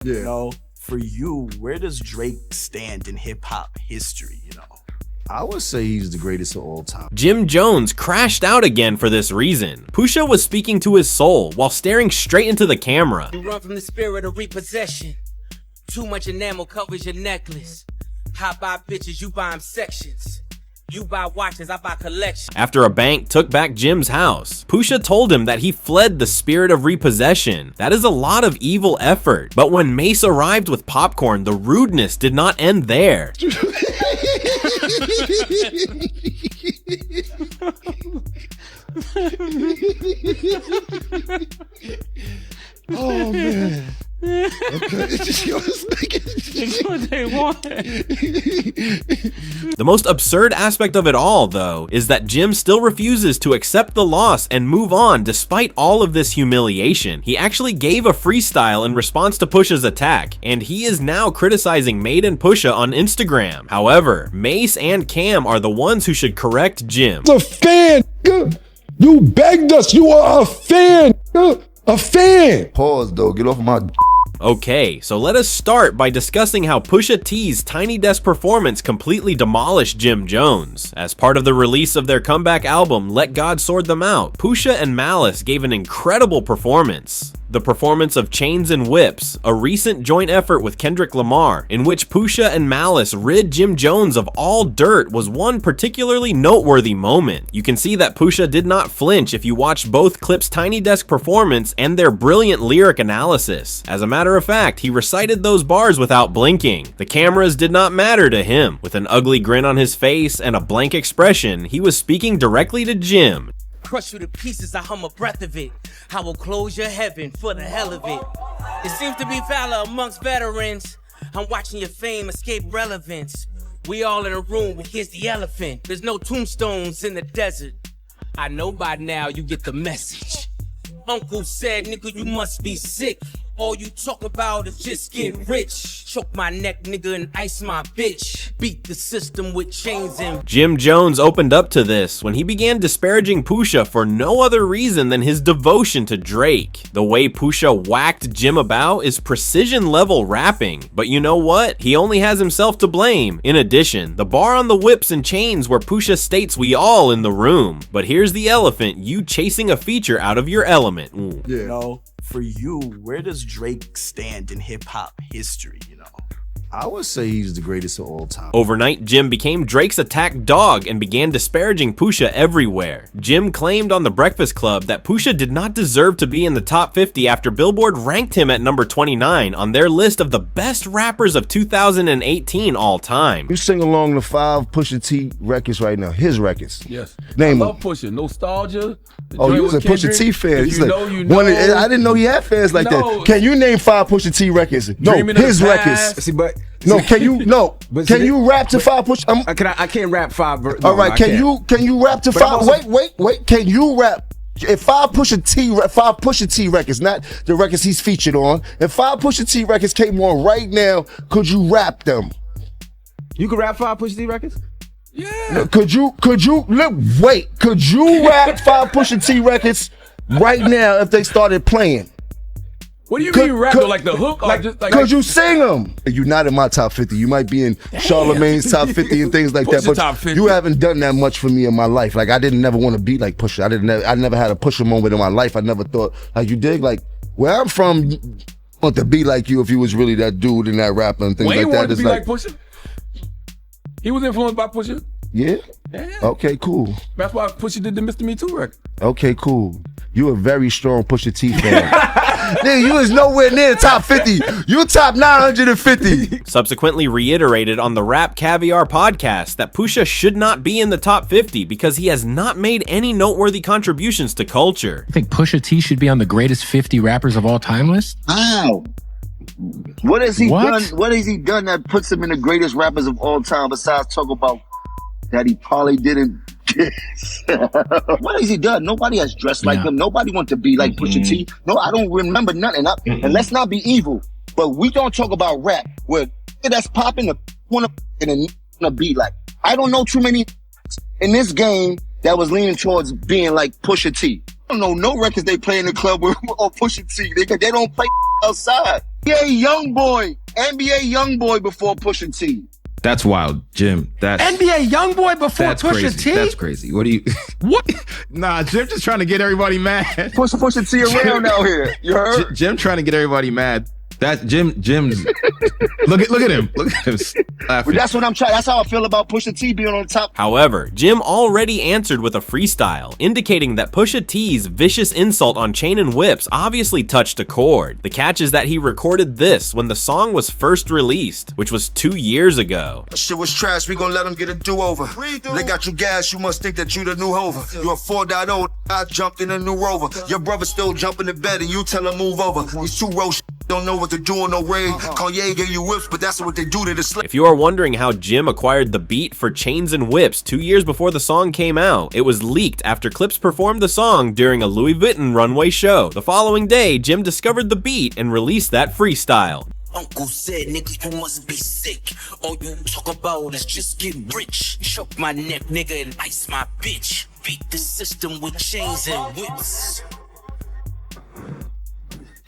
Yeah. You know, for you, where does Drake stand in hip-hop history, you know? I would say he's the greatest of all time. Jim Jones crashed out again for this reason. Pusha was speaking to his soul while staring straight into the camera. You run from the spirit of repossession. Too much enamel covers your necklace. I buy bitches, you buy them sections. You buy watches, I buy collections. After a bank took back Jim's house, Pusha told him that he fled the spirit of repossession. That is a lot of evil effort. But when Mase arrived with popcorn, the rudeness did not end there. Oh man. Okay. The most absurd aspect of it all, though, is that Jim still refuses to accept the loss and move on despite all of this humiliation. He actually gave a freestyle in response to Pusha's attack, and he is now criticizing Made and Pusha on Instagram. However, Mase and Cam are the ones who should correct Jim. A fan, you begged us. You are a fan, a fan. Pause though. Get off my. Okay, so let us start by discussing how Pusha T's Tiny Desk performance completely demolished Jim Jones. As part of the release of their comeback album, Let God Sort Them Out, Pusha and Malice gave an incredible performance. The performance of Chains and Whips, a recent joint effort with Kendrick Lamar, in which Pusha and Malice rid Jim Jones of all dirt, was one particularly noteworthy moment. You can see that Pusha did not flinch if you watch both Clip's Tiny Desk performance and their brilliant lyric analysis. As a matter of fact, he recited those bars without blinking. The cameras did not matter to him. With an ugly grin on his face and a blank expression, he was speaking directly to Jim. Crush you to pieces, I hum a breath of it. I will close your heaven for the hell of it. It seems to be valor amongst veterans. I'm watching your fame escape relevance. We all in a room, but here's the elephant. There's no tombstones in the desert. I know by now you get the message. Uncle said, nigga, you must be sick. All you talk about is just get rich. Choke my neck, nigga, and ice my bitch. Beat the system with chains and... Jim Jones opened up to this when he began disparaging Pusha for no other reason than his devotion to Drake. The way Pusha whacked Jim about is precision level rapping, but you know what? He only has himself to blame. In addition, the bar on the whips and chains where Pusha states we all in the room. But here's the elephant, you chasing a feature out of your element. Ooh. Yeah. You know, for you, where does Drake stand in hip-hop history, you know? I would say he's the greatest of all time. Overnight, Jim became Drake's attack dog and began disparaging Pusha everywhere. Jim claimed on The Breakfast Club that Pusha did not deserve to be in the top 50 after Billboard ranked him at number 29 on their list of the best rappers of 2018 all time. You sing along the 5 Pusha T records right now. His records. Yes. Name I them. love Pusha. Nostalgia. Oh, you was a Pusha T fan. He's like, you know. I didn't know he had fans like that. Can you name 5 Pusha T records? No, his records. See, but No, can you? No, can you rap to 5 Pusha? I can't rap 5. No, all right, can you rap to 5? Wait. Can you rap? If 5 Pusha T records, not the records he's featured on, if 5 Pusha T records came on right now, could you rap them? You can rap 5 Pusha T records? Yeah. Could you could you rap 5 Pusha T records right now if they started playing? What do you mean rap? Like the hook? Could you sing them? You're not in my top 50. You might be in Charlemagne's top 50 and things like that. But top 50. you haven't done that much for me in my life. Like I didn't never want to be like Pusha. I never had a Pusha moment in my life. I never thought like you dig. Like where I'm from, want to be like you if you was really that dude and that rapper and things Wayne like that. wanted to be like Pusha. He was influenced by Pusha. Yeah. Okay, cool. That's why Pusha did the Mr. Me Too record. Okay, cool. You a very strong Pusha T fan. Nigga, you is nowhere near the top 50. You top 950. Subsequently reiterated on the Rap Caviar podcast that Pusha should not be in the top 50 because he has not made any noteworthy contributions to culture. I think Pusha T should be on the greatest 50 rappers of all time list? Wow. What has he done? What has he done that puts him in the greatest rappers of all time besides talk about that he probably didn't? What has he done? Nobody has dressed like him. Nobody want to be like Pusha T. No, I don't remember nothing. And let's not be evil, but we don't talk about rap where that's popping wanna be like. I don't know too many in this game that was leaning towards being like Pusha T. I don't know no records they play in the club or Pusha T. They don't play outside. NBA Youngboy before Pusha T. That's wild, Jim. That's NBA Youngboy before Pusha crazy. T? That's crazy. What do you... What? Nah, Jim just trying to get everybody mad. Pusha T around out here. You heard? Jim trying to get everybody mad. That Jim's look at him. Look at him laughing. That's what I'm trying. That's how I feel about Pusha T being on top. However, Jim already answered with a freestyle, indicating that Pusha T's vicious insult on Chain and Whips obviously touched a chord. The catch is that he recorded this when the song was first released, which was 2 years ago. Shit was trash, we gon' let them get a do-over. They got you gas, you must think that you the new Hover. You a 4.0, I jumped in a new Rover. Your brother still jumping in bed and you tell him move over. These 2 row don't know what to do on no raid. Kanye gave you whips, but that's what they do to the slave. If you are wondering how Jim acquired the beat for Chains and Whips 2 years before the song came out, it was leaked after Clips performed the song during a Louis Vuitton runway show. The following day, Jim discovered the beat and released that freestyle. Uncle said, nigga, you must be sick. All you talk about is just get rich. Choke my neck, nigga, and ice my bitch. Beat the system with chains and whips.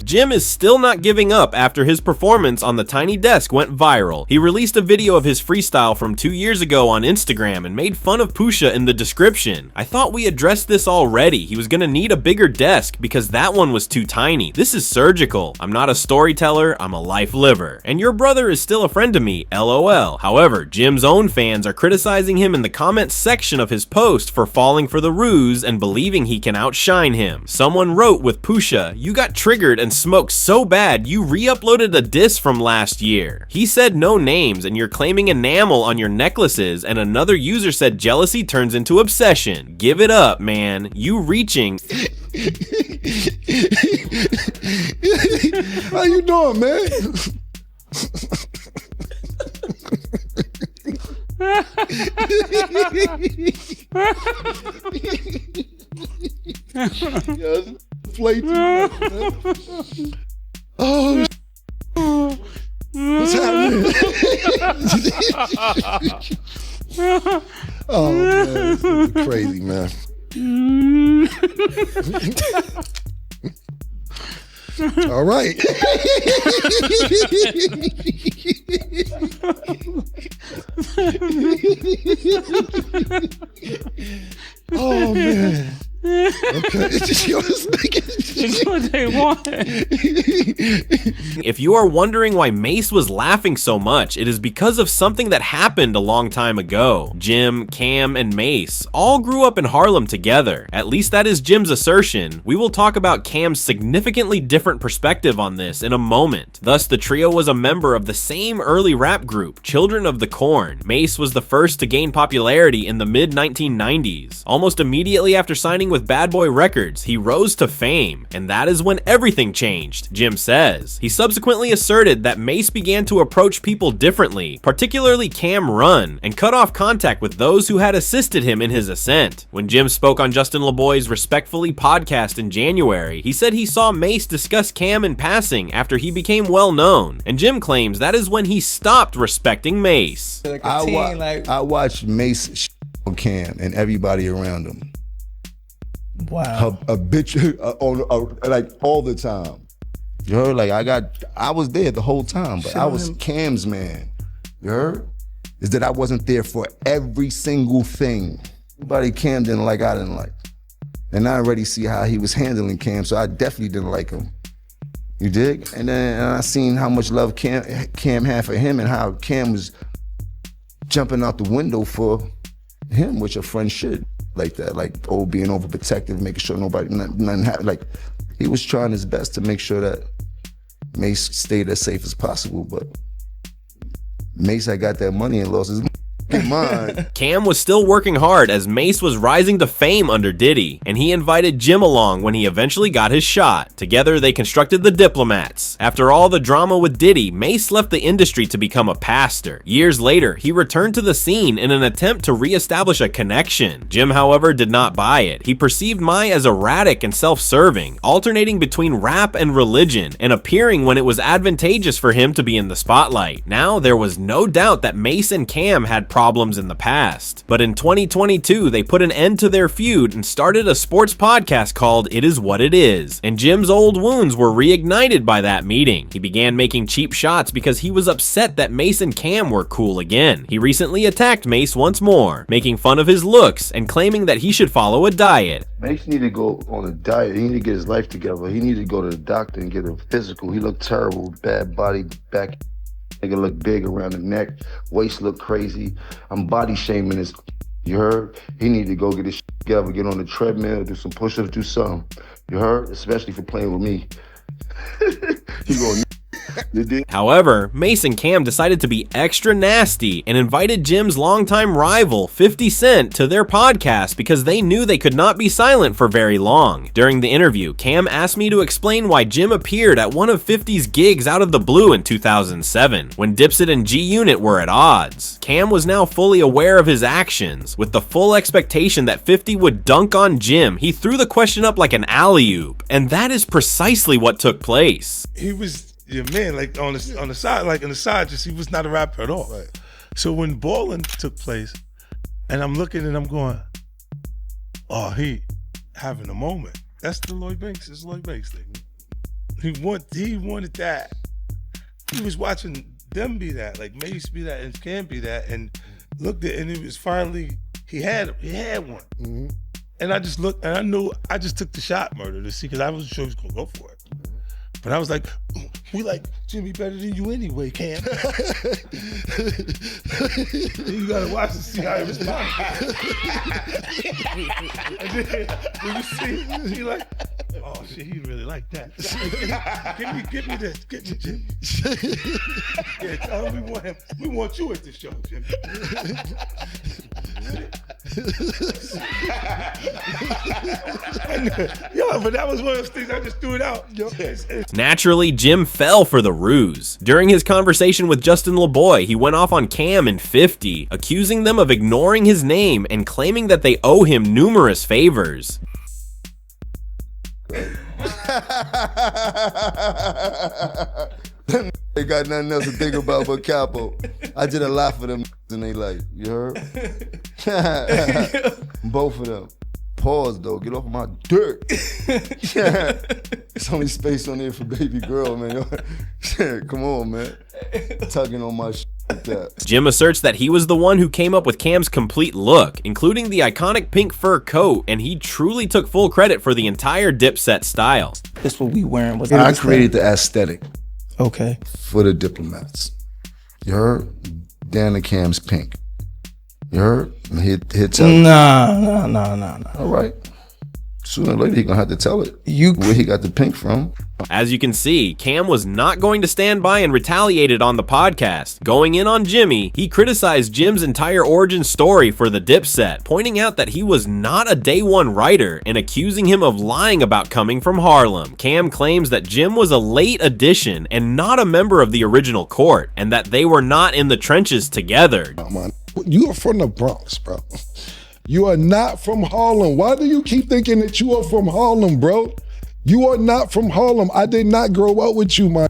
Jim is still not giving up after his performance on the Tiny Desk went viral. He released a video of his freestyle from 2 years ago on Instagram and made fun of Pusha in the description. I thought we addressed this already. He was gonna need a bigger desk because that one was too tiny. This is surgical. I'm not a storyteller, I'm a life liver. And your brother is still a friend to me, LOL. However, Jim's own fans are criticizing him in the comments section of his post for falling for the ruse and believing he can outshine him. Someone wrote with Pusha, "You got triggered and smoked so bad you re-uploaded a diss from last year." He said no names and you're claiming enamel on your necklaces, and another user said jealousy turns into obsession. Give it up, man. You reaching. How you doing, man? Play too much, man. Oh, what's happening? Oh man, this is crazy, man. All right. Oh man. Okay. It's what they want. If you are wondering why Mase was laughing so much, it is because of something that happened a long time ago. Jim, Cam, and Mase all grew up in Harlem together. At least that is Jim's assertion. We will talk about Cam's significantly different perspective on this in a moment. Thus, the trio was a member of the same early rap group, Children of the Corn. Mase was the first to gain popularity in the mid-1990s. Almost immediately after signing with Bad Boy Records, he rose to fame, and that is when everything changed, Jim says. He subsequently asserted that Mase began to approach people differently, particularly Cam Run, and cut off contact with those who had assisted him in his ascent. When Jim spoke on Justin LeBoy's Respectfully podcast in January, he said he saw Mase discuss Cam in passing after he became well known, and Jim claims that is when he stopped respecting Mase. I watched Mase on Cam and everybody around him. Wow. A bitch like all the time. You heard? Like I was there the whole time, but I was Cam's man. You heard? Is that I wasn't there for every single thing. Everybody Cam didn't like, I didn't like. And I already see how he was handling Cam, so I definitely didn't like him. You dig? And then I seen how much love Cam had for him and how Cam was jumping out the window for him, which a friend should. Like that, like being overprotective, making sure nothing happened. Like he was trying his best to make sure that Mase stayed as safe as possible, but Mase had got that money and lost his mind. Cam was still working hard as Mase was rising to fame under Diddy, and he invited Jim along when he eventually got his shot. Together, they constructed the Diplomats. After all the drama with Diddy, Mase left the industry to become a pastor. Years later, he returned to the scene in an attempt to re-establish a connection. Jim, however, did not buy it. He perceived Mai as erratic and self-serving, alternating between rap and religion, and appearing when it was advantageous for him to be in the spotlight. Now, there was no doubt that Mase and Cam had problems problems in the past. But in 2022, they put an end to their feud and started a sports podcast called It Is What It Is. And Jim's old wounds were reignited by that meeting. He began making cheap shots because he was upset that Mase and Cam were cool again. He recently attacked Mase once more, making fun of his looks and claiming that he should follow a diet. Mase need to go on a diet. He need to get his life together. He need to go to the doctor and get a physical. He looked terrible, bad body, back. Nigga look big around the neck, waist look crazy. I'm body shaming his. You heard? He need to go get his shit together, get on the treadmill, do some push-ups, do something. You heard? Especially for playing with me. He going. However, Mase and Cam decided to be extra nasty and invited Jim's longtime rival, 50 Cent, to their podcast because they knew they could not be silent for very long. During the interview, Cam asked me to explain why Jim appeared at one of 50's gigs out of the blue in 2007, when Dipset and G-Unit were at odds. Cam was now fully aware of his actions. With the full expectation that 50 would dunk on Jim, he threw the question up like an alley-oop, and that is precisely what took place. He was your man, like on the side, like on the side, just he was not a rapper at all. Right. So when Ballin' took place, and I'm looking and I'm going, oh, he having a moment. That's the Lloyd Banks. It's Lloyd Banks thing. He wanted that. He was watching them be that, like Mase be that, and Cam be that, and looked at, and it was finally he had one. Mm-hmm. And I just looked, and I knew I just took the shot murder to see, because I wasn't sure he was gonna go for it. But I was like, we like Jimmy better than you anyway, Cam. You gotta watch to see how he responds. And then you see, he like, oh shit, he really like that. Give me this, get me Jimmy. Yeah, tell him we want you at the show, Jimmy. Yo, but that was one of those things I just threw it out. Naturally, Jim fell for the ruse. During his conversation with Justin LeBoy, he went off on Cam and 50, accusing them of ignoring his name and claiming that they owe him numerous favors. They got nothing else to think about but Capo. I did a lot for them and they like, you heard? Both of them. Pause though, get off my dirt. There's only space on there for baby girl, man. Come on, man. Tugging on my shit like that. Jim asserts that he was the one who came up with Cam's complete look, including the iconic pink fur coat, and he truly took full credit for the entire Dipset style. That's what we wearing. I created the aesthetic. Okay. For the diplomats. You heard? Dan and Cam's pink. You heard? He'll tell you. Nah. All right. Sooner or later, he gonna have to tell it. Where he got the pink from. As you can see, Cam was not going to stand by and retaliated on the podcast. Going in on Jimmy, he criticized Jim's entire origin story for the Dipset, pointing out that he was not a day one writer and accusing him of lying about coming from Harlem. Cam claims that Jim was a late addition and not a member of the original court, and that they were not in the trenches together. You are from the Bronx, bro. You are not from Harlem. Why do you keep thinking that you are from Harlem, bro? You are not from Harlem. I did not grow up with you, man.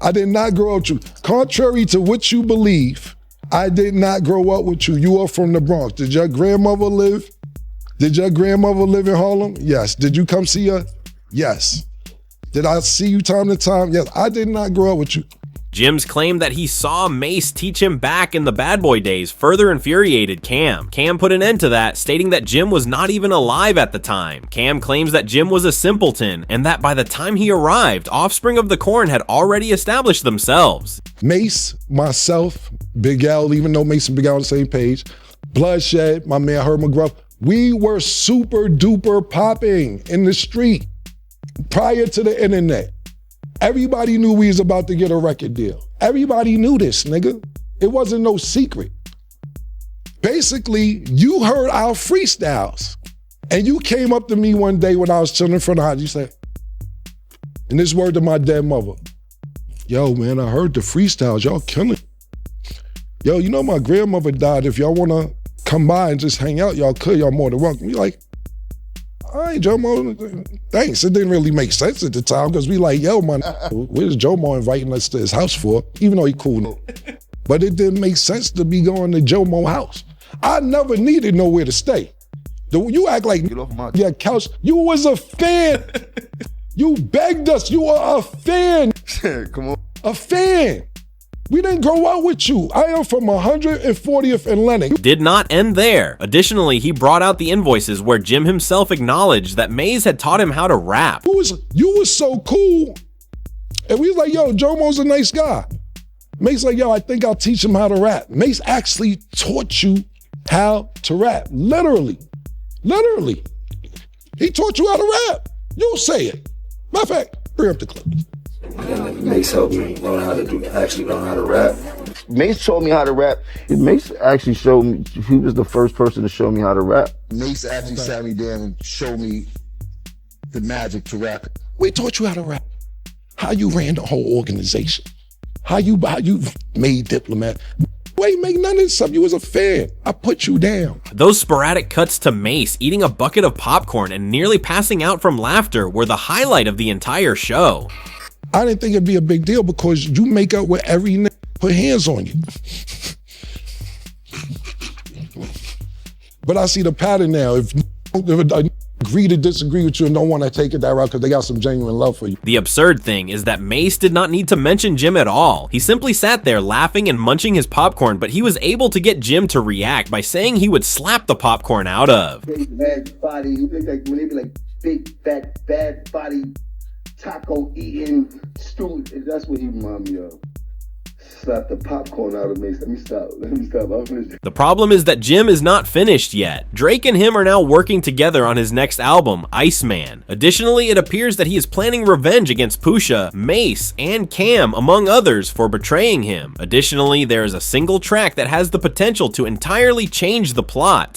I did not grow up with you. Contrary to what you believe, I did not grow up with you. You are from the Bronx. Did your grandmother live? Did your grandmother live in Harlem? Yes. Did you come see her? Yes. Did I see you time to time? Yes. I did not grow up with you. Jim's claim that he saw Mase teach him back in the bad boy days further infuriated Cam. Cam put an end to that, stating that Jim was not even alive at the time. Cam claims that Jim was a simpleton and that by the time he arrived, Offspring of the Corn had already established themselves. Mase, myself, Big L, even though Mase and Big L on the same page, Bloodshed, my man Herb McGruff, we were super duper popping in the street prior to the internet. Everybody knew we was about to get a record deal. Everybody knew this, nigga. It wasn't no secret. Basically, you heard our freestyles and you came up to me one day when I was chilling in front of the house. You said, and this word to my dead mother, yo, man, I heard the freestyles. Y'all killing. Yo, you know my grandmother died. If y'all want to come by and just hang out, y'all could. Y'all more than welcome. You like, all right, Jomo, thanks. It didn't really make sense at the time because we like, yo, man, where's Jomo inviting us to his house for? Even though he cool. but it didn't make sense to be going to Jomo house. I never needed nowhere to stay. You act like your couch. You was a fan. You begged us. You are a fan. Come on. A fan. We didn't grow up with you. I am from 140th and Lennox. Did not end there. Additionally, he brought out the invoices where Jim himself acknowledged that Mase had taught him how to rap. You was so cool. And we was like, yo, Jomo's a nice guy. Mase like, yo, I think I'll teach him how to rap. Mase actually taught you how to rap. Literally. Literally. He taught you how to rap. You say it. Matter of fact, bring up the clip. Mase helped me learn how to rap. Mase taught me how to rap. Mase actually showed me, he was the first person to show me how to rap. Mase actually sat me down and showed me the magic to rap. We taught you how to rap. How you ran the whole organization. How you made Diplomat. You ain't make none of this stuff. You was a fan. I put you down. Those sporadic cuts to Mase eating a bucket of popcorn and nearly passing out from laughter were the highlight of the entire show. I didn't think it'd be a big deal because you make up with every nigga put hands on you. But I see the pattern now. If I agree to disagree with you and don't want to take it that route because they got some genuine love for you. The absurd thing is that Mase did not need to mention Jim at all. He simply sat there laughing and munching his popcorn, but he was able to get Jim to react by saying he would slap the popcorn out of. Big bad body, you look like when they be like big fat bad body, taco eating, stew. That's what he remind me of. Slap the popcorn out of me. Let me stop. I'm finished. The problem is that Jim is not finished yet. Drake and him are now working together on his next album, Iceman. Additionally, it appears that he is planning revenge against Pusha, Mase, and Cam, among others, for betraying him. Additionally, there is a single track that has the potential to entirely change the plot.